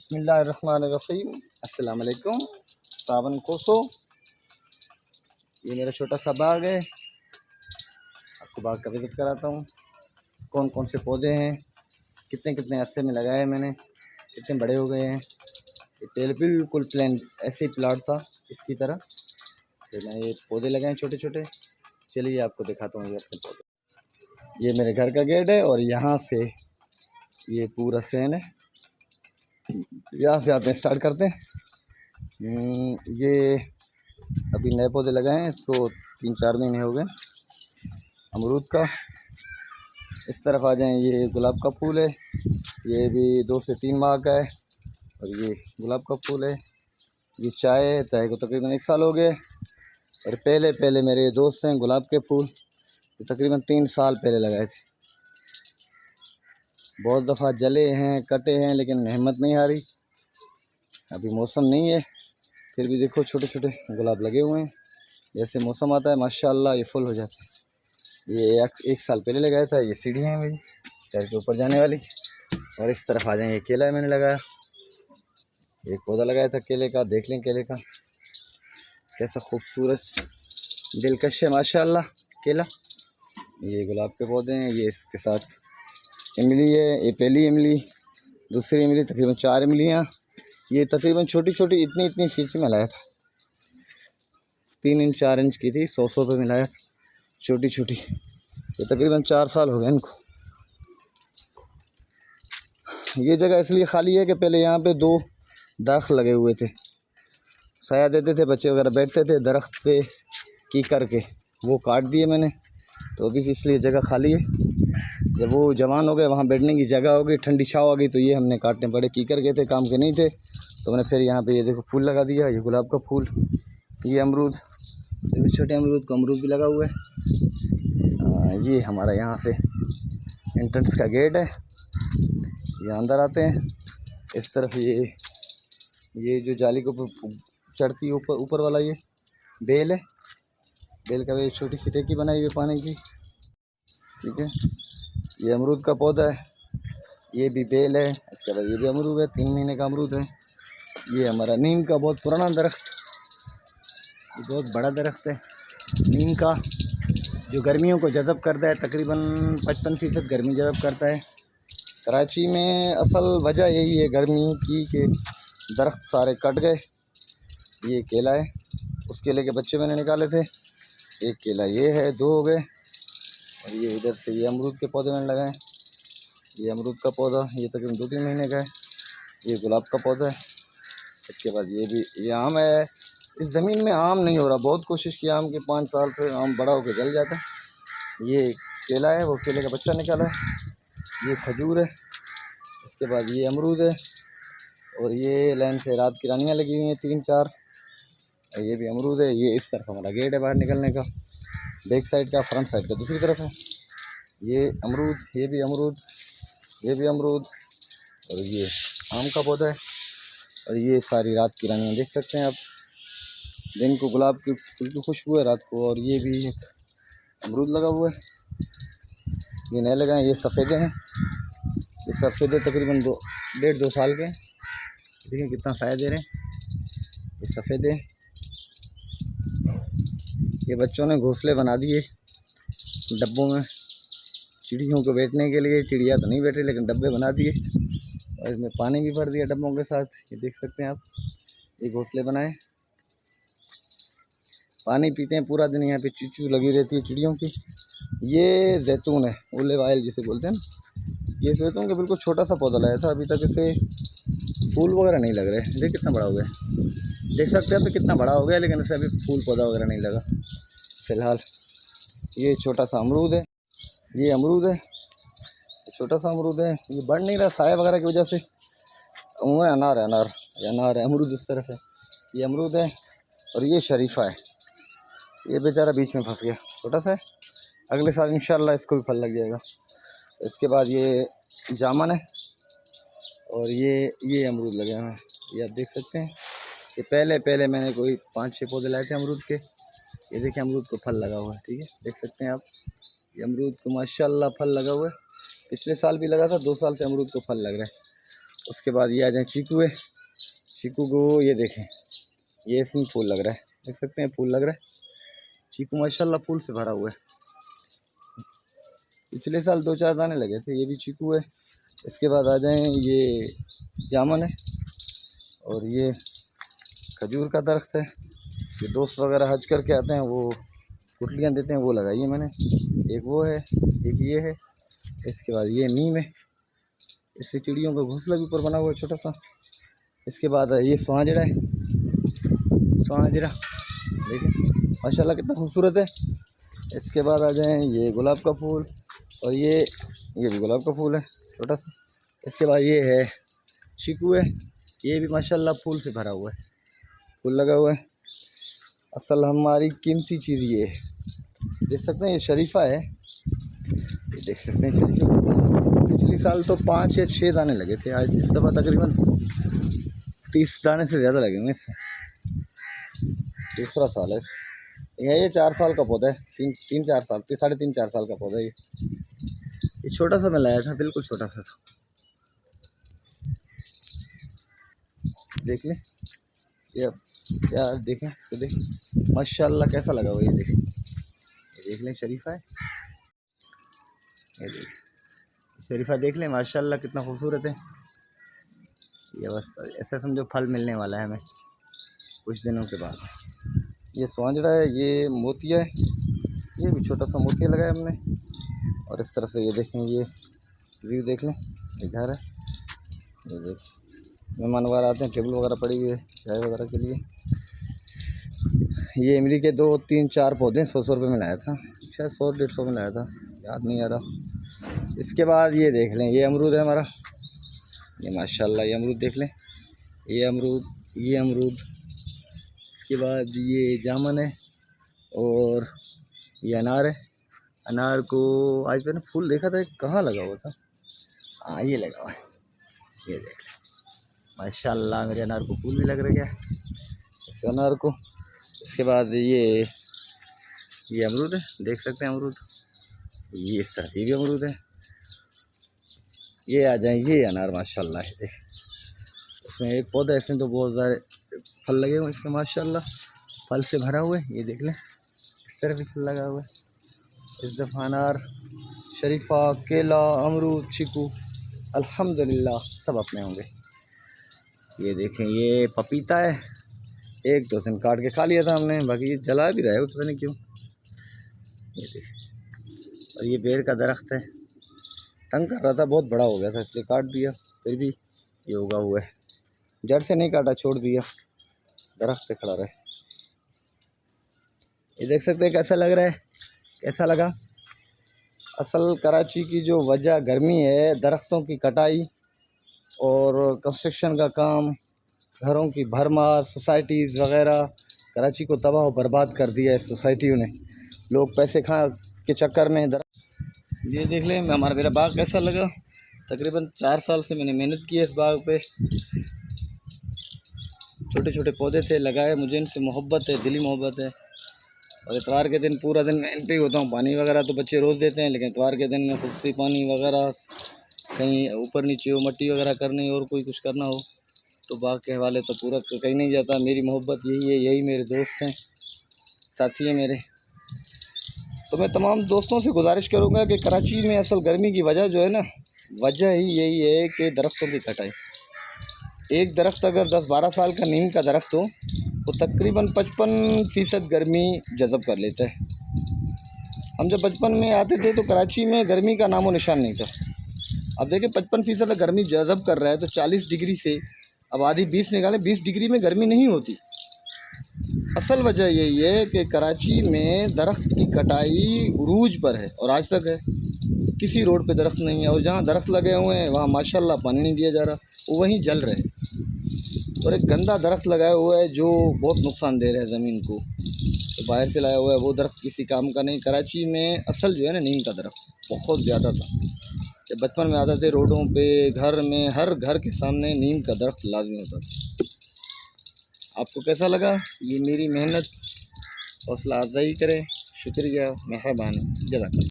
बिस्मिल्लाहिर्रहमानिर्रहीम। अस्सलाम वालेकुम। सावन कोसो, ये मेरा छोटा सा बाग है। आपको बाग का विज़िट कराता हूँ। कौन कौन से पौधे हैं, कितने कितने अरसे में लगाए मैंने, कितने बड़े हो गए हैं। ये पेड़ बिल्कुल प्लेन ऐसे ही प्लाट था इसकी तरह, फिर मैंने ये पौधे लगाए छोटे छोटे। चलिए आपको दिखाता हूँ ये अपने पौधे। ये मेरे घर का गेट है और यहाँ से ये पूरा सीन है। यहाँ से आते हैं, स्टार्ट करते हैं। ये अभी नए पौधे लगाए हैं, इसको 3-4 महीने हो गए। अमरूद का, इस तरफ आ जाएं, ये गुलाब का फूल है, ये भी 2 से 3 माह का है। और ये गुलाब का फूल है। ये चाय को तकरीबन 1 साल हो गए। और पहले मेरे दोस्त हैं गुलाब के फूल, तो तकरीबन 3 साल पहले लगाए थे। बहुत दफ़ा जले हैं, कटे हैं, लेकिन हिम्मत नहीं आ रही। अभी मौसम नहीं है, फिर भी देखो छोटे छोटे गुलाब लगे हुए हैं। जैसे मौसम आता है माशाल्लाह ये फुल हो जाते हैं। ये 1 साल पहले लगाया था। ये सीढ़ियाँ हैं मेरी पैर के ऊपर जाने वाली। और इस तरफ आ जाएँ, ये केला है मैंने लगाया, एक पौधा लगाया था केले का। देख लें केले का कैसा खूबसूरत दिलकश है माशाल्लाह केला। ये गुलाब के पौधे हैं। ये इसके साथ इमली है, ये पहली इमली, दूसरी इमली, तकरीबन 4 इमलियाँ। ये तकरीबन छोटी छोटी इतनी शीशी में लाया था, 3 इंच 4 इंच की थी, 100 रुपये में लाया था, छोटी छोटी। ये तकरीबन 4 साल हो गए इनको। ये जगह इसलिए खाली है कि पहले यहाँ पे 2 दरख्त लगे हुए थे, साया देते थे, बच्चे वगैरह बैठते थे दरख्त पे की करके, वो काट दिए मैंने। तो अभी इसलिए जगह खाली है। जब वो जवान हो गए, वहाँ बैठने की जगह हो गई, ठंडी छाँव आ गई, तो ये हमने काटने पड़े। कीकर के थे, काम के नहीं थे, तो मैंने फिर यहाँ पे ये देखो फूल लगा दिया। ये गुलाब का फूल, ये अमरूद, ये छोटे अमरूद को अमरूद भी लगा हुआ है। ये हमारा यहाँ से एंट्रेंस का गेट है। ये अंदर आते हैं। इस तरफ ये जो जाली को चढ़ती है ऊपर वाला, ये बेल है। बेल का भी छोटी सी टेकी बनाई हुई पानी की, ठीक है। ये अमरूद का पौधा है, ये भी बेल है। इसके बाद ये भी अमरूद है, 3 महीने का अमरूद है। ये हमारा नीम का बहुत पुराना दरख्त, ये बहुत बड़ा दरख्त है नीम का, जो गर्मियों को जज़ब करता है। तकरीबन 55% गर्मी जज़ब करता है। कराची में असल वजह यही है गर्मी की कि दरख्त सारे कट गए। ये केला है, उस केले के बच्चे मैंने निकाले थे। एक केला ये है, 2 हो गए। और ये इधर से ये अमरूद के पौधे मैंने लगाए। ये अमरूद का पौधा, ये तकरीबन 2-3 महीने का है। ये गुलाब का पौधा है। इसके बाद ये आम है। इस ज़मीन में आम नहीं हो रहा, बहुत कोशिश की आम के, 5 साल पे आम बड़ा होकर जल जाता है। ये केला है, वो केले का बच्चा निकाला है। ये खजूर है। इसके बाद ये अमरूद है। और ये लाइन से रात की रानियाँ लगी हुई हैं 3-4। और ये भी अमरूद है। ये इस तरफ हमारा गेट है बाहर निकलने का, बैक साइड का, फ्रंट साइड का दूसरी तरफ है। ये अमरूद, ये भी अमरूद, ये भी अमरूद। और ये आम का पौधा है। और ये सारी रात की रानियाँ देख सकते हैं आप। दिन को गुलाब की फूल की खुशबू है, रात को। और ये भी एक अमरूद लगा हुआ है, ये नए लगाए। ये सफ़ेदे हैं, ये सफ़ेदे तकरीबन 1.5-2 साल के। देखिए कितना साया दे रहे हैं ये सफ़ेदे। ये बच्चों ने घोंसले बना दिए डब्बों में चिड़ियों को बैठने के लिए। चिड़िया तो नहीं बैठे, लेकिन डब्बे बना दिए। और इसमें पानी भी भर दिया डब्बों के साथ। ये देख सकते हैं आप, ये घोंसले बनाए, पानी पीते हैं पूरा दिन। यहाँ पे चूचू लगी रहती है चिड़ियों की। ये जैतून है, ओलिव ऑयल जिसे बोलते हैं ना। ये जैतून का बिल्कुल छोटा सा पौधा लाया था, अभी तक इसे फूल वगैरह नहीं लग रहे। देख कितना बड़ा हो गया, देख सकते हैं आप कितना बड़ा हो गया, लेकिन इसे अभी फूल पौधा वगैरह नहीं लगा फ़िलहाल। ये छोटा सा अमरूद है, ये अमरूद है, छोटा सा अमरूद है। ये बढ़ नहीं रहा साया वगैरह की वजह से। वो है अनार है, अनार है, अमरूद इस तरफ है। ये अमरूद है। और ये शरीफा है, ये बेचारा बीच में फंस गया, छोटा सा है। अगले साल इंशाल्लाह इसको भी फल लग जाएगा। इसके बाद ये जामुन है। और ये अमरूद लगे हुए हैं, ये आप देख सकते हैं। ये पहले मैंने कोई 5-6 पौधे लाए थे अमरूद के। ये देखिए अमरूद को फल लगा हुआ है, ठीक है, देख सकते हैं आप। ये अमरूद को माशाल्लाह फल लगा हुआ है। पिछले साल भी लगा था, 2 साल से अमरूद को फल लग रहा है। उसके बाद ये आ जाए चीकू है। चीकू को ये देखें, ये इसमें फूल लग रहा है, देख सकते हैं फूल लग रहा है। चीकू माशाल्लाह फूल से भरा हुआ है। पिछले साल 2-4 दाने लगे थे। ये भी चीकू है। इसके बाद आ जाएं, ये जामुन है और ये खजूर का दरख्त है। ये दोस्त वगैरह हज करके आते हैं, वो गुठलियाँ देते हैं, वो लगाई है मैंने। एक वो है, एक ये है। इसके बाद ये नीम है, इससे चिड़ियों का घोंसला भी ऊपर बना हुआ है छोटा सा। इसके बाद ये स्वांजरा है, स्वांजरा देखिए माशाल्लाह कितना खूबसूरत है। इसके बाद आ जाएं, ये गुलाब का फूल और ये भी गुलाब का फूल है छोटा सा। इसके बाद ये है चीकू है, ये भी माशाल्लाह फूल से भरा हुआ है, फूल लगा हुआ है। असल हमारी कीमती चीज़ ये है, देख सकते हैं ये शरीफा है, ये देख सकते हैं शरीफा। पिछले साल तो 5 या 6 दाने लगे थे, आज इस दफ़ा तकरीबन 30 दाने से ज़्यादा लगे हुए इससे। दूसरा साल है ये 4 साल का पौधा है, 3-4 साल, 3.5-4 साल का पौधा है ये छोटा सा मैं लाया था, बिल्कुल छोटा सा था। देख लें ये यार, देखें तो देख माशाल्लाह कैसा लगा हुआ, ये देख लें शरीफा है, ये देख शरीफा देख लें माशाल्लाह कितना खूबसूरत है। ये बस ऐसा समझो फल मिलने वाला है हमें कुछ दिनों के बाद। ये स्वांजड़ा है, ये मोतिया है, ये भी छोटा सा मोतिया लगाया हमने। और इस तरफ से ये देखें, ये व्यू देख लें, ये घर है, ये देख मेहमान वगैरह आते हैं, टेबल वगैरह पड़ी हुई है चाय वगैरह के लिए। ये इमली के 2-3-4 पौधे 100 रुपये में लाया था, शायद 100-150 में लाया था, याद नहीं आ रहा। इसके बाद ये देख लें, ये अमरूद है हमारा, ये माशाल्लाह ये अमरूद देख लें, ये अमरूद। इसके बाद ये जामुन है और ये अनार है। अनार को आज मैंने फूल देखा था, कहाँ लगा हुआ था, हाँ ये लगा हुआ है, ये देख लें माशाल्लाह मेरे अनार को फूल भी लग रहा है इस अनार को। इसके बाद ये अमरूद है, देख सकते हैं अमरूद, ये सर्दी भी अमरूद है। ये आ जाएंगे ये अनार माशाल्लाह है, देख उसमें एक पौधा है, इसमें तो बहुत सारे फल लगे हुए हैं इसमें माशाल्लाह, फल से भरा हुआ है। ये देख लें इस तरह भी फल लगा हुआ है। इस दफ़ा अनार, शरीफा, केला, अमरूद, चीकू अल्हम्दुलिल्लाह सब अपने होंगे। ये देखें ये पपीता है, 1-2 दिन काट के खा लिया था हमने, बाकी ये जला भी रहा है पता नहीं क्यों। ये देखें, और ये बेर का दरख्त है, तंग कर रहा था, बहुत बड़ा हो गया था इसलिए काट दिया, फिर भी ये उगा हुआ है, जड़ से नहीं काटा, छोड़ दिया, दरख्त पे खड़ा रहे। ये देख सकते हैं कैसा लग रहा है, कैसा लगा। असल कराची की जो वजह गर्मी है, दरख्तों की कटाई और कंस्ट्रक्शन का काम, घरों की भरमार, सोसाइटीज़ वगैरह कराची को तबाह और बर्बाद कर दिया है सोसाइटियों ने। लोग पैसे खा के चक्कर में ये देख लें हमारा मेरा बाग कैसा लगा। तकरीबन 4 साल से मैंने मेहनत की है इस बाग पे, छोटे छोटे पौधे थे लगाए, मुझे इनसे मोहब्बत है, दिली मोहब्बत है। और इतवार के दिन पूरा दिन मैं इन पे ही होता हूँ, पानी वगैरह तो बच्चे रोज़ देते हैं, लेकिन इतवार के दिन में खुद से पानी वगैरह कहीं ऊपर नीचे हो, मट्टी वगैरह करनी और कोई कुछ करना हो तो बाग के हवाले तो पूरा कहीं नहीं जाता। मेरी मोहब्बत यही है, यही मेरे दोस्त हैं, साथी हैं मेरे। तो मैं तमाम दोस्तों से गुजारिश करूँगा कि कराची में असल गर्मी की वजह जो है ना, वजह ही यही है कि दरख्तों की कटाई। एक दरख्त अगर 10-12 साल का नीम का दरख्त हो तो तकरीबन 55% गर्मी जज़ब कर लेता है। हम जब बचपन में आते थे तो कराची में गर्मी का नामो निशान नहीं था। अब देखिए 55% गर्मी जज़ब कर रहा है तो 40 डिग्री से अब आधी 20 निकालें, 20 डिग्री में गर्मी नहीं होती। असल वजह यही है कि कराची में दरख्त की कटाई उरूज पर है और आज तक है। किसी रोड पे दरख्त नहीं है, और जहाँ दरख्त लगे हुए हैं वहाँ माशाल्लाह पानी नहीं दिया जा रहा, वो वहीं जल रहे हैं। और एक गंदा दरख्त लगाया हुआ है जो बहुत नुकसान दे रहा है ज़मीन को, तो बाहर से लाया हुआ है वो दरख्त किसी काम का नहीं। कराची में असल जो है ना नीम का दरख्त बहुत ज़्यादा था। जब बचपन में आते थे रोडों पे, घर में, हर घर के सामने नीम का दरख्त लाजमी होता था। आपको कैसा लगा ये मेरी मेहनत? हौसला अफजाई करें, शुक्रिया, मेहरबानी, जज़ाकल्लाह।